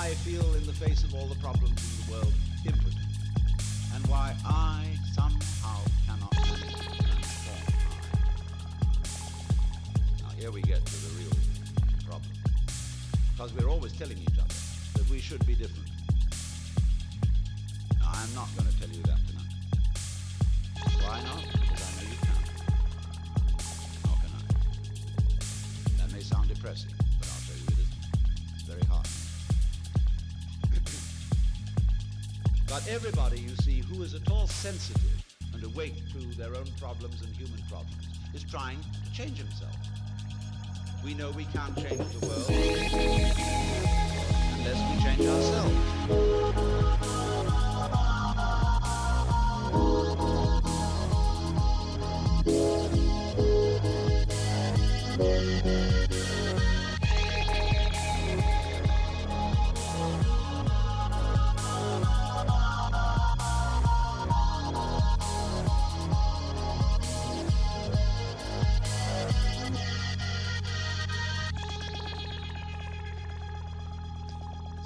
I feel in the face of all the problems in the world impotent, and why I somehow cannot manage to transform I. Now here we get to the real problem, because we're always telling each other that we should be different. Now, I'm not going to tell you that tonight. Why not? Because I know you can't. Nor can I. That may sound depressing, but I'll tell you it isn't. It's very hard. But everybody, you see, who is at all sensitive and awake to their own problems and human problems is trying to change himself. We know we can't change the world unless we change ourselves.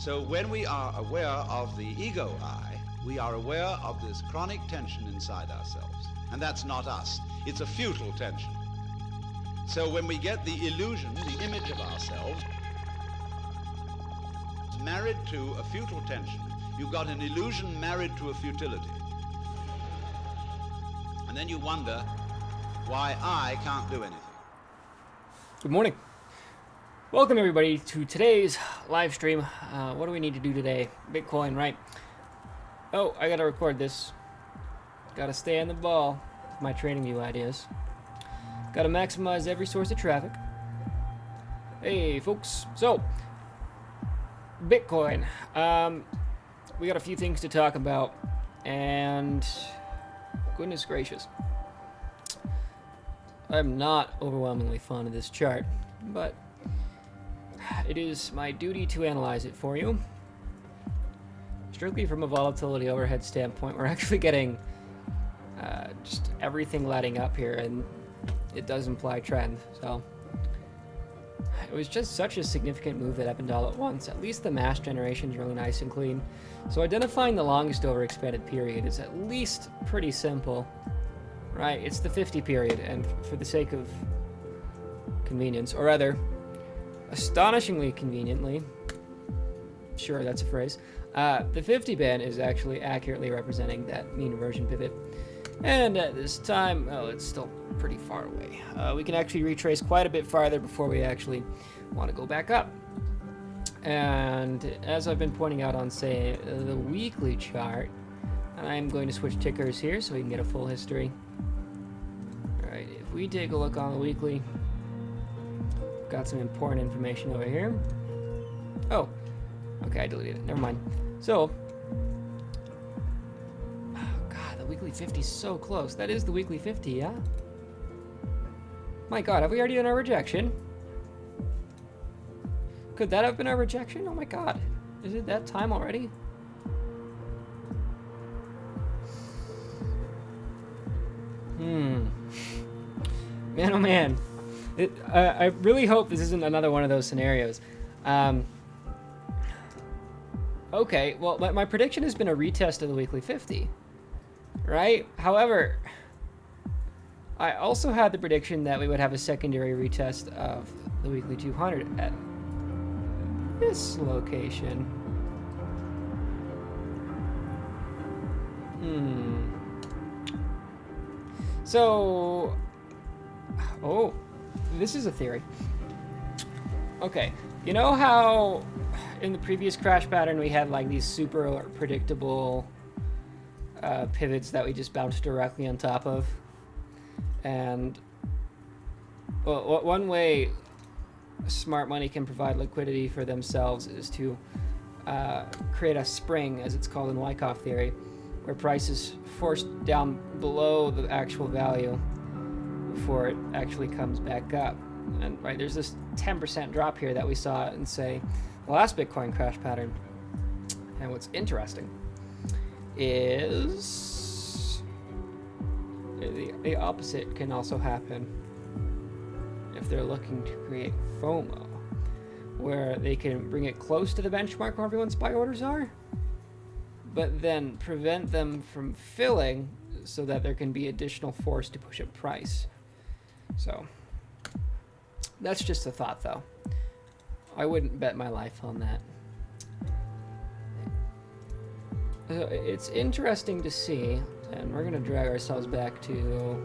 So when we are aware of the ego I, we are aware of this chronic tension inside ourselves. And that's not us. It's a futile tension. So when we get the illusion, the image of ourselves, married to a futile tension, you've got an illusion married to a futility. And then you wonder why I can't do anything. Good morning. Welcome everybody to today's live stream. What do we need to do today? Bitcoin, right? Oh, I gotta record this. Gotta stay on the ball with my trading view ideas. Gotta maximize every source of traffic. Hey folks, so Bitcoin. We got a few things to talk about, and goodness gracious, I'm not overwhelmingly fond of this chart, but it is my duty to analyze it for you. Strictly from a volatility overhead standpoint, we're actually getting just everything letting up here, and it does imply trend. So it was just such a significant move that happened all at once. At least the mass generation is really nice and clean. So identifying the longest overextended period is at least pretty simple, right? It's the 50 period, and for the sake of convenience, or rather, astonishingly conveniently, sure, that's a phrase, the 50 band is actually accurately representing that mean reversion pivot. And at this time, well, it's still pretty far away. We can actually retrace quite a bit farther before we actually want to go back up. And as I've been pointing out on, say, the weekly chart, and I'm going to switch tickers here so we can get a full history. All right, if we take a look on the weekly, got some important information over here. Oh, okay, I deleted it. Never mind. So, oh God, the weekly 50 is so close. That is the weekly 50, yeah? My God, have we already done our rejection? Could that have been our rejection? Oh my God, is it that time already? Man, oh man. I really hope this isn't another one of those scenarios. Okay, well, my prediction has been a retest of the weekly 50, right? However, I also had the prediction that we would have a secondary retest of the weekly 200 at this location. So, oh, this is a theory. Okay, you know how in the previous crash pattern we had like these super predictable pivots that we just bounced directly on top of? And well, one way smart money can provide liquidity for themselves is to create a spring, as it's called in Wyckoff theory, where price is forced down below the actual value before it actually comes back up. And right, there's this 10% drop here that we saw in, say, the last Bitcoin crash pattern. And what's interesting is the opposite can also happen if they're looking to create FOMO, where they can bring it close to the benchmark where everyone's buy orders are, but then prevent them from filling so that there can be additional force to push up price. So that's just a thought, though. I wouldn't bet my life on that. It's interesting to see, and we're going to drag ourselves back to...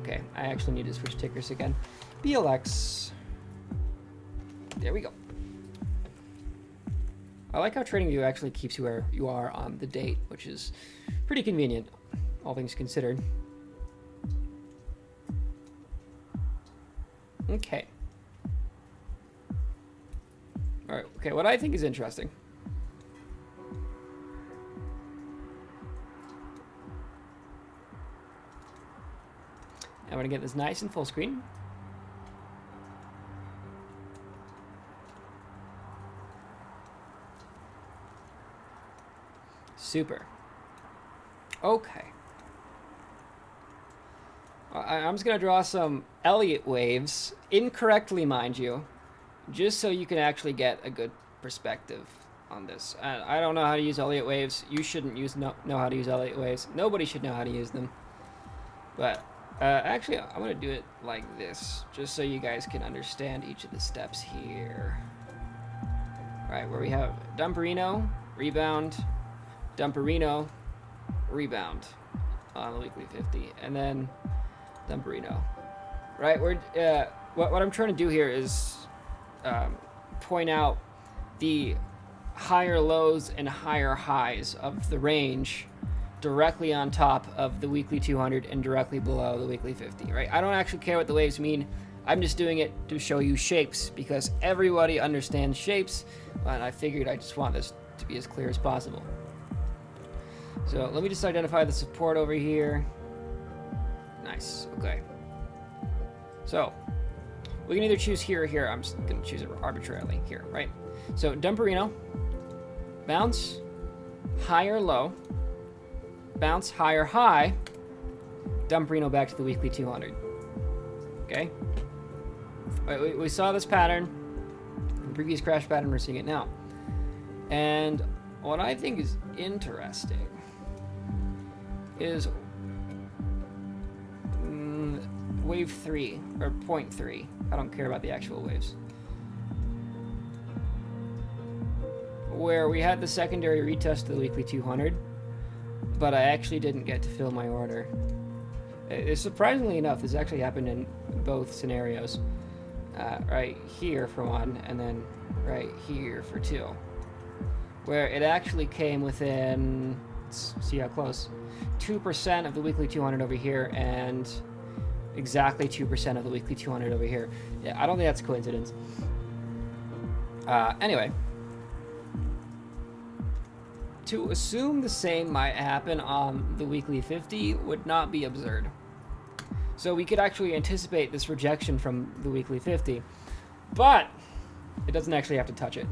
Okay, I actually need to switch tickers again. BLX. There we go. I like how TradingView actually keeps you where you are on the date, which is pretty convenient, all things considered. Okay. All right. Okay, what I think is interesting. I'm going to get this nice and full screen. Super. Okay. I'm just going to draw some Elliott waves, incorrectly, mind you, just so you can actually get a good perspective on this. I don't know how to use Elliott waves. You shouldn't know how to use Elliott waves. Nobody should know how to use them. But actually, I'm going to do it like this, just so you guys can understand each of the steps here. All right, where we have Dumperino, rebound, Dumperino, rebound on the weekly 50, and then Dumperino. Right, what I'm trying to do here is point out the higher lows and higher highs of the range directly on top of the weekly 200 and directly below the weekly 50, right? I don't actually care what the waves mean. I'm just doing it to show you shapes because everybody understands shapes, and I figured I just want this to be as clear as possible. So let me just identify the support over here. Nice, okay. So we can either choose here or here. I'm just gonna choose it arbitrarily here, right? So Dumperino, bounce, higher low, bounce, higher high, Dumperino back to the weekly 200. Okay? Right, we saw this pattern in the previous crash pattern, we're seeing it now. And what I think is interesting is wave 3, or point 3. I don't care about the actual waves. Where we had the secondary retest of the weekly 200, but I actually didn't get to fill my order. Surprisingly enough, this actually happened in both scenarios. Right here for one, and then right here for two. Where it actually came within, let's see how close, 2% of the weekly 200 over here, and exactly 2% of the weekly 200 over here. Yeah, I don't think that's a coincidence. Anyway. To assume the same might happen on the weekly 50 would not be absurd. So we could actually anticipate this rejection from the weekly 50, but it doesn't actually have to touch it.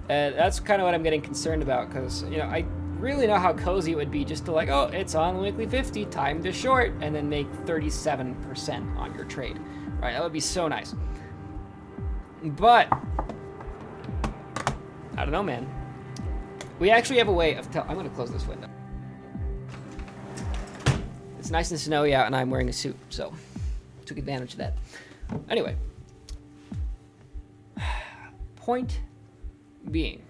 That's kind of what I'm getting concerned about, because, you know, I really know how cozy it would be just to like, oh, it's on the weekly 50, time to short, and then make 37% on your trade. Right, that would be so nice. But I don't know, man. We actually have a way of I'm going to close this window. It's nice and snowy out, and I'm wearing a suit, so took advantage of that. Anyway, point being,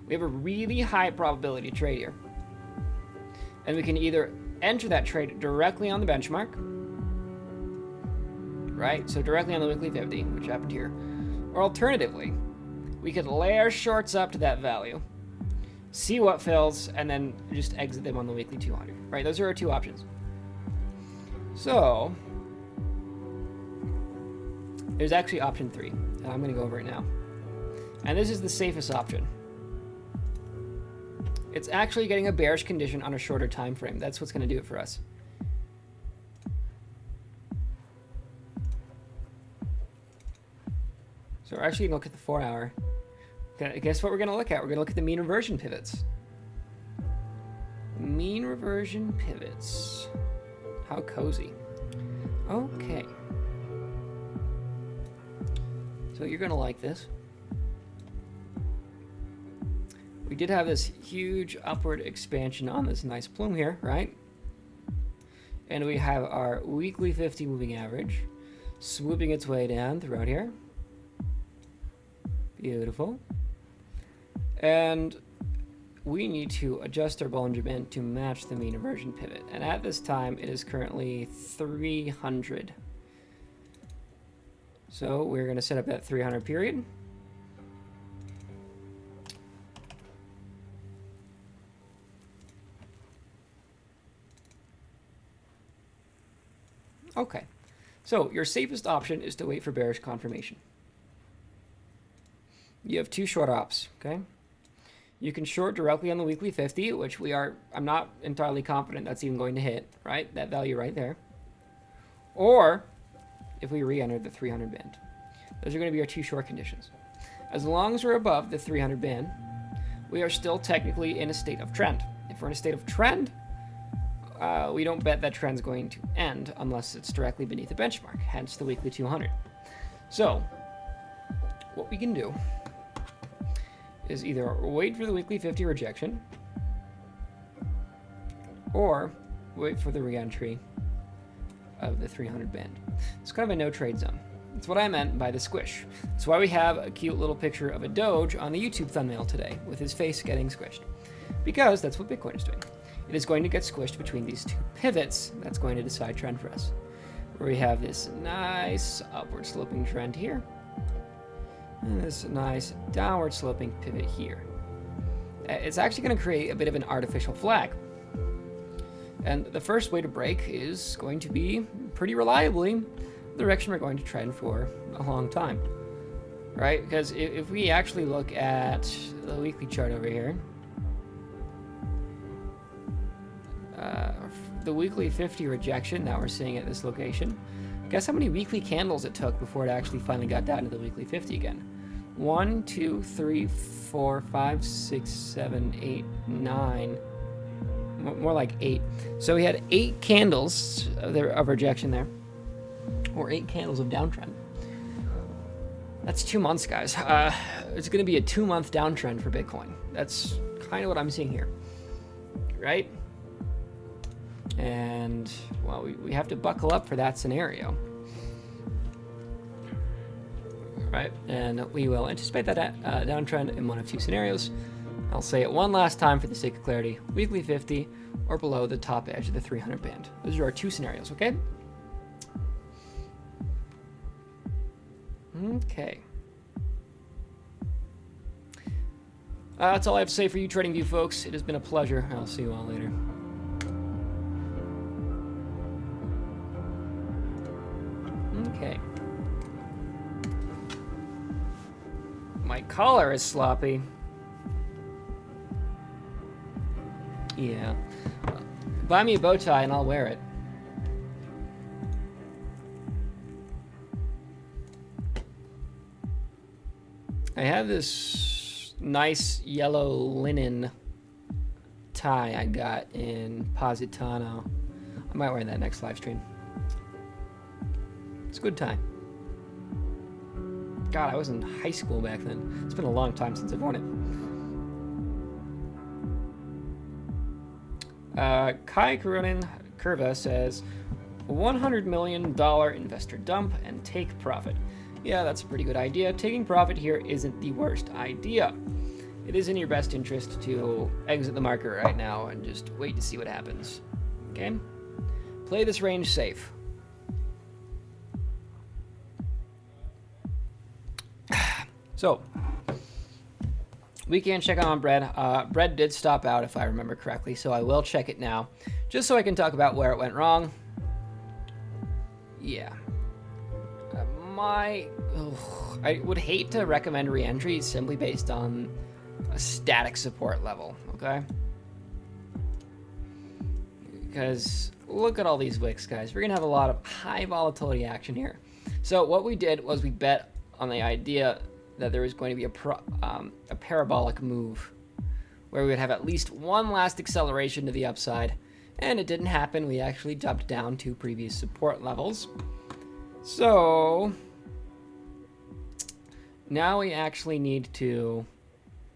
we have a really high probability trade here, and we can either enter that trade directly on the benchmark, right? So directly on the weekly 50, which happened here, or alternatively, we could layer shorts up to that value, see what fills, and then just exit them on the weekly 200, right? Those are our two options. So there's actually option 3, and I'm going to go over it now. And this is the safest option. It's actually getting a bearish condition on a shorter time frame. That's what's going to do it for us. So we're actually going to look at the 4-hour. Guess what we're going to look at? We're going to look at the mean reversion pivots. Mean reversion pivots. How cozy. Okay. So you're going to like this. We did have this huge upward expansion on this nice plume here, right? And we have our weekly 50 moving average swooping its way down throughout here. Beautiful. And we need to adjust our Bollinger Band to match the mean inversion pivot. And at this time, it is currently 300. So we're going to set up that 300 period. Okay, so your safest option is to wait for bearish confirmation. You have two short ops, okay? You can short directly on the weekly 50, which I'm not entirely confident that's even going to hit, right? That value right there. Or if we re-enter the 300 band. Those are going to be our two short conditions. As long as we're above the 300 band, we are still technically in a state of trend. If we're in a state of trend, we don't bet that trend's going to end unless it's directly beneath the benchmark, hence the weekly 200. So what we can do is either wait for the weekly 50 rejection or wait for the re-entry of the 300 band. It's kind of a no trade zone. That's what I meant by the squish. That's why we have a cute little picture of a Doge on the YouTube thumbnail today with his face getting squished, because that's what Bitcoin is doing. It is going to get squished between these two pivots. That's going to decide trend for us, where we have this nice upward sloping trend here and this nice downward sloping pivot here. It's actually going to create a bit of an artificial flag. And the first way to break is going to be pretty reliably the direction we're going to trend for a long time, right? Because if we actually look at the weekly chart over here, the weekly 50 rejection that we're seeing at this location, guess how many weekly candles it took before it actually finally got down to the weekly 50 again? 1, 2, 3, 4, 5, 6, 7, 8, 9. More like 8. So we had 8 candles of rejection there, or 8 candles of downtrend. That's 2 months, guys. It's going to be a 2-month downtrend for Bitcoin. That's kind of what I'm seeing here, right? And, well, we have to buckle up for that scenario. Right? And we will anticipate that downtrend in one of two scenarios. I'll say it one last time for the sake of clarity. Weekly 50 or below the top edge of the 300 band. Those are our two scenarios, okay? Okay. That's all I have to say for you, TradingView folks. It has been a pleasure. I'll see you all later. Okay. My collar is sloppy. Yeah. Buy me a bow tie and I'll wear it. I have this nice yellow linen tie I got in Positano. I might wear that next live stream. It's a good tie. God, I was in high school back then. It's been a long time since I've worn it. Kai Karunin Curva says, $100 million investor dump and take profit. Yeah, that's a pretty good idea. Taking profit here isn't the worst idea. It is in your best interest to exit the market right now and just wait to see what happens. Okay? Play this range safe. So, we can check on bread. Bread did stop out if I remember correctly, so I will check it now, just so I can talk about where it went wrong. Yeah. I would hate to recommend re-entry simply based on a static support level, okay? Because look at all these wicks, guys. We're going to have a lot of high volatility action here. So what we did was we bet on the idea that there was going to be a parabolic move where we would have at least one last acceleration to the upside, and it didn't happen. We actually jumped down to previous support levels. So now we actually need to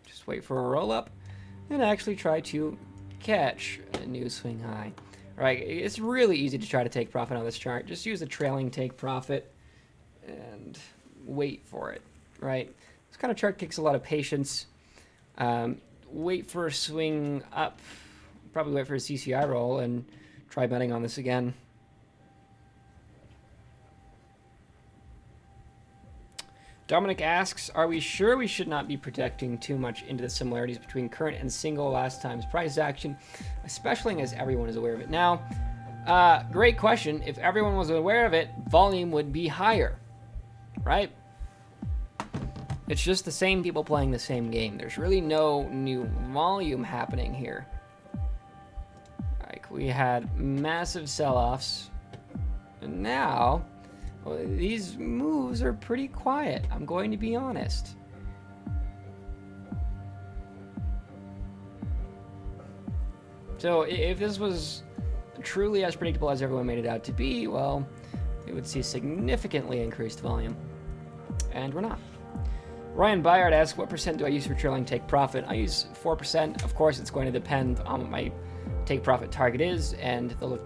just wait for a roll up and actually try to catch a new swing high. Right, it's really easy to try to take profit on this chart. Just use a trailing take profit and wait for it, right? This kind of chart takes a lot of patience. Wait for a swing up, probably wait for a CCI roll and try betting on this again. Dominic asks, are we sure we should not be projecting too much into the similarities between current and single last time's price action, especially as everyone is aware of it now? Great question. If everyone was aware of it, volume would be higher, right? It's just the same people playing the same game. There's really no new volume happening here. Like, we had massive sell-offs, and now well, these moves are pretty quiet, I'm going to be honest. So if this was truly as predictable as everyone made it out to be, well, we would see significantly increased volume. And we're not. Ryan Byard asks, what percent do I use for trailing take profit? I use 4%. Of course, it's going to depend on what my take profit target is and the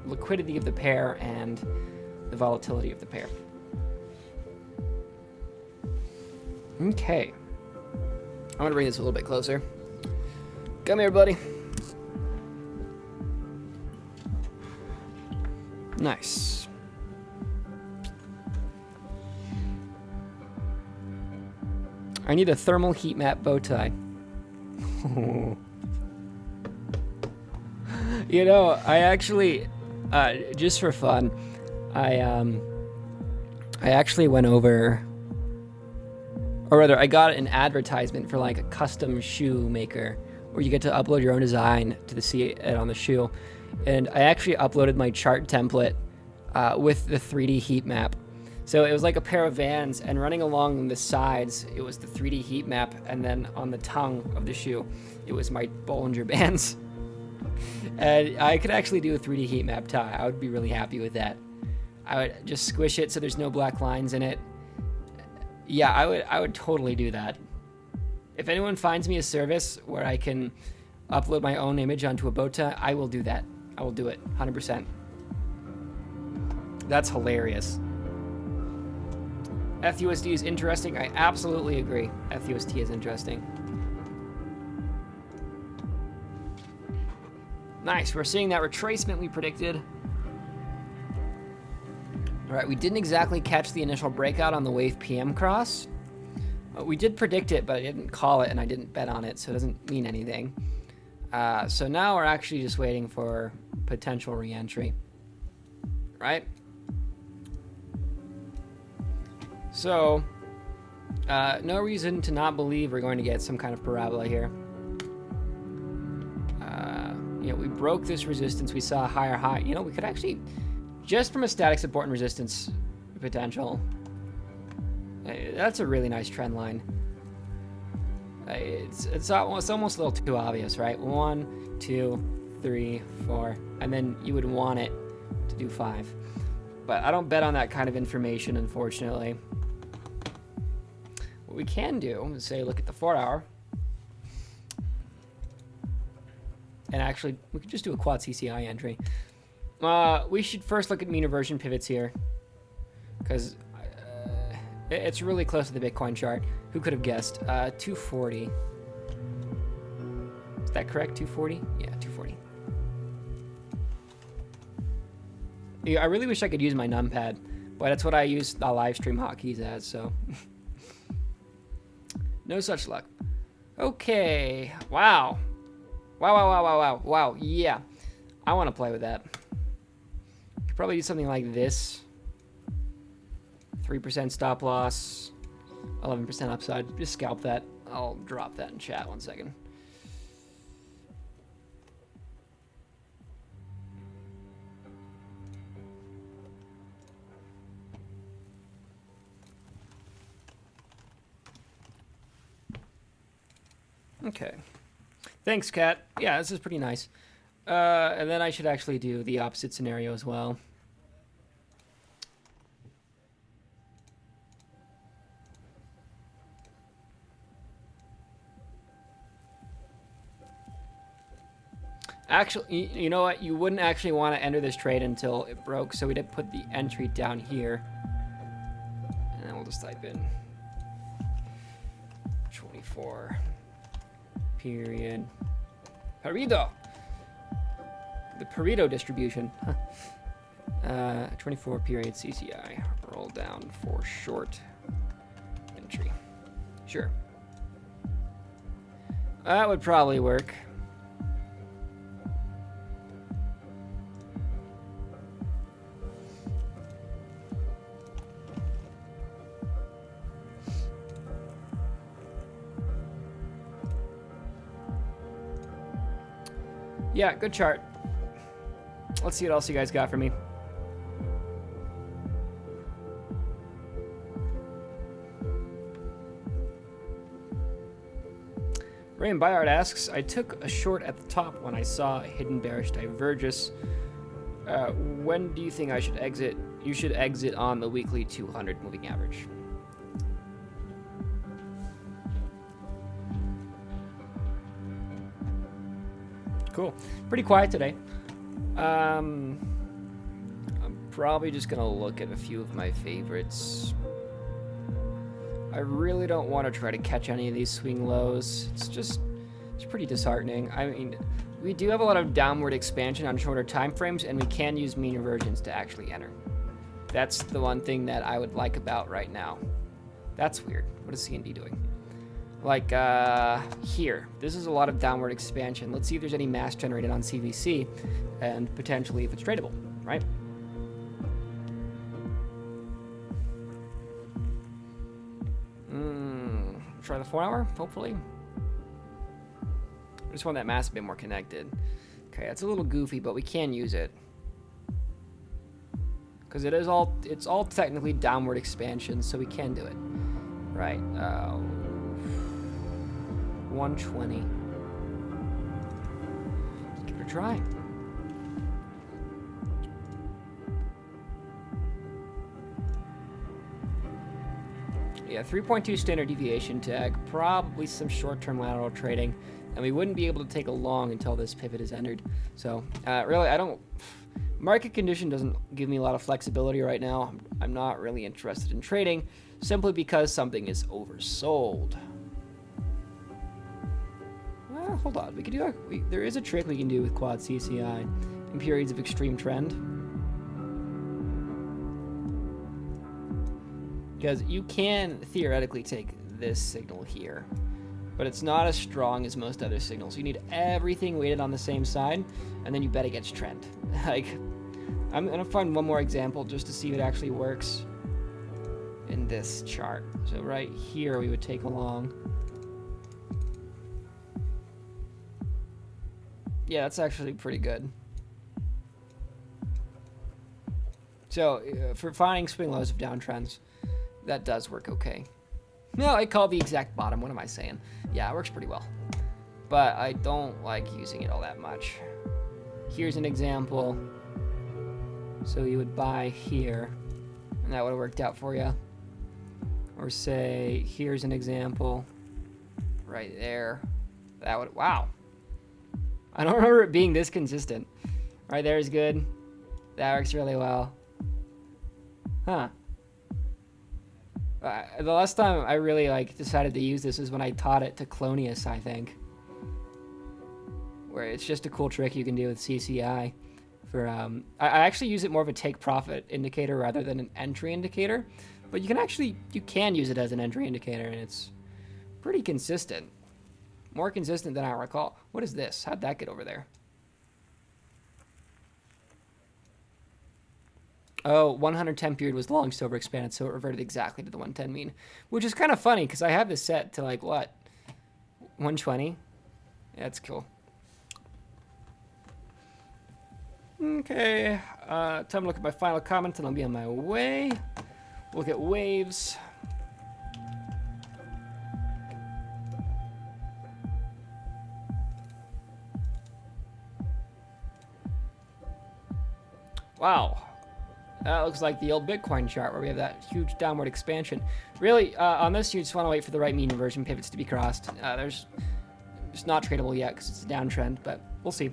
liquidity of the pair and the volatility of the pair. Okay. I'm going to bring this a little bit closer. Come here, buddy. Nice. I need a thermal heat map bow tie. You know, I actually, just for fun, I actually went over, or rather, I got an advertisement for like a custom shoe maker where you get to upload your own design to see it on the shoe. And I actually uploaded my chart template with the 3D heat map. So it was like a pair of Vans, and running along the sides, it was the 3D heat map, and then on the tongue of the shoe, it was my Bollinger Bands. And I could actually do a 3D heat map tie. I would be really happy with that. I would just squish it so there's no black lines in it. Yeah, I would totally do that. If anyone finds me a service where I can upload my own image onto a bow tie, I will do that. I will do it, 100%. That's hilarious. FUSD is interesting. I absolutely agree. FUSD is interesting. Nice, we're seeing that retracement we predicted. All right, we didn't exactly catch the initial breakout on the wave PM cross. We did predict it, but I didn't call it and I didn't bet on it, so it doesn't mean anything. So now we're actually just waiting for potential re-entry, right? So, no reason to not believe we're going to get some kind of parabola here. You know, we broke this resistance. We saw a higher high. You know, we could actually, just from a static support and resistance potential, that's a really nice trend line. It's almost a little too obvious, right? 1, 2, 3, 4, and then you would want it to do 5. But I don't bet on that kind of information, unfortunately. What we can do is say, look at the 4-hour. And actually, we could just do a quad CCI entry. We should first look at mean reversion pivots here, because it's really close to the Bitcoin chart. Who could have guessed? 240. Is that correct? 240? Yeah, 240. Yeah, I really wish I could use my numpad, but that's what I use the live stream hotkeys as, so. No such luck. Okay. Wow. Wow. Yeah. I want to play with that. Could probably do something like this. 3% stop loss. 11% upside. Just scalp that. I'll drop that in chat 1 second. Okay. Thanks, Kat. Yeah, this is pretty nice. And then I should actually do the opposite scenario as well. Actually, you know what? You wouldn't actually want to enter this trade until it broke, so we'd put the entry down here. And then we'll just type in 24 period Pareto. The Pareto distribution. 24 period CCI. Roll down for short entry. Sure. That would probably work. Yeah, good chart. Let's see what else you guys got for me. Raymond Byard asks, I took a short at the top when I saw a hidden bearish divergence. When do you think I should exit? You should exit on the weekly 200 moving average. Cool. Pretty quiet today. I'm probably just going to look at a few of my favorites. I really don't want to try to catch any of these swing lows. It's pretty disheartening. I mean, we do have a lot of downward expansion on shorter time frames, and we can use mean reversions to actually enter. That's the one thing that I would like about right now. That's weird. What is CND doing? Like here, this is a lot of downward expansion. Let's see if there's any mass generated on CVC, and potentially if it's tradable, right? Try the 4 hour, hopefully. I just want that mass a bit more connected. Okay, it's a little goofy, but we can use it. Because it's all technically downward expansion, so we can do it. Right, 120. Let's give it a try. Yeah, 3.2 standard deviation tag, probably some short-term lateral trading, and we wouldn't be able to take a long until this pivot is entered. So, really, market condition doesn't give me a lot of flexibility right now. I'm not really interested in trading, simply because something is oversold. Well, hold on, we could do there is a trick we can do with quad CCI in periods of extreme trend. Because you can theoretically take this signal here, but it's not as strong as most other signals. You need everything weighted on the same side, and then you bet against trend. Like, I'm gonna find one more example just to see if it actually works in this chart. So right here we would take along. Yeah, that's actually pretty good. So for finding swing lows of downtrends, that does work okay. No, I call the exact bottom. What am I saying? Yeah, it works pretty well. But I don't like using it all that much. Here's an example. So you would buy here, and that would have worked out for you. Or say, here's an example. Right there. That would, wow. I don't remember it being this consistent. Right there is good. That works really well. Huh. The last time I really decided to use this is when I taught it to Clonius, I think. Where it's just a cool trick you can do with CCI. For I actually use it more of a take profit indicator rather than an entry indicator. But you can use it as an entry indicator, and it's pretty consistent. More consistent than I recall. What is this? How'd that get over there? Oh, 110 period was long, so overexpanded, so it reverted exactly to the 110 mean. Which is kind of funny, because I have this set to, 120? Yeah, that's cool. Okay, time to look at my final comment, and I'll be on my way. Look at waves. Wow. That looks like the old Bitcoin chart where we have that huge downward expansion. Really, on this, you just want to wait for the right mean reversion pivots to be crossed. It's not tradable yet because it's a downtrend, but we'll see.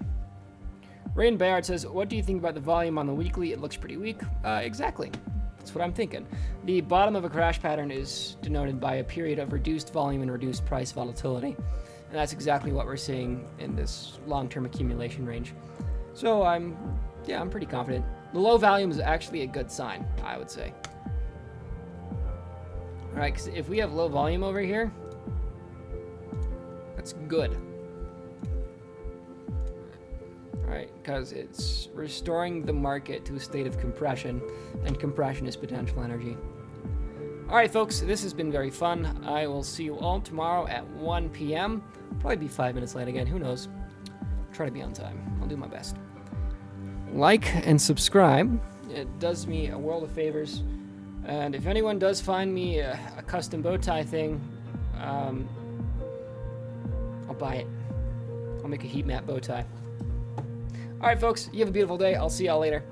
Rain Bayard says, what do you think about the volume on the weekly? It looks pretty weak. Exactly. That's what I'm thinking. The bottom of a crash pattern is denoted by a period of reduced volume and reduced price volatility. And that's exactly what we're seeing in this long-term accumulation range. So I'm pretty confident. The low volume is actually a good sign, I would say. All right, because if we have low volume over here, that's good. All right, because it's restoring the market to a state of compression, and compression is potential energy. All right, folks, this has been very fun. I will see you all tomorrow at 1 p.m. Probably be 5 minutes late again, who knows. Try to be on time. I'll do my best. Like and subscribe. It does me a world of favors. And if anyone does find me a custom bow tie thing, I'll buy it. I'll make a heat map bow tie. All right, folks, you have a beautiful day. I'll see y'all later.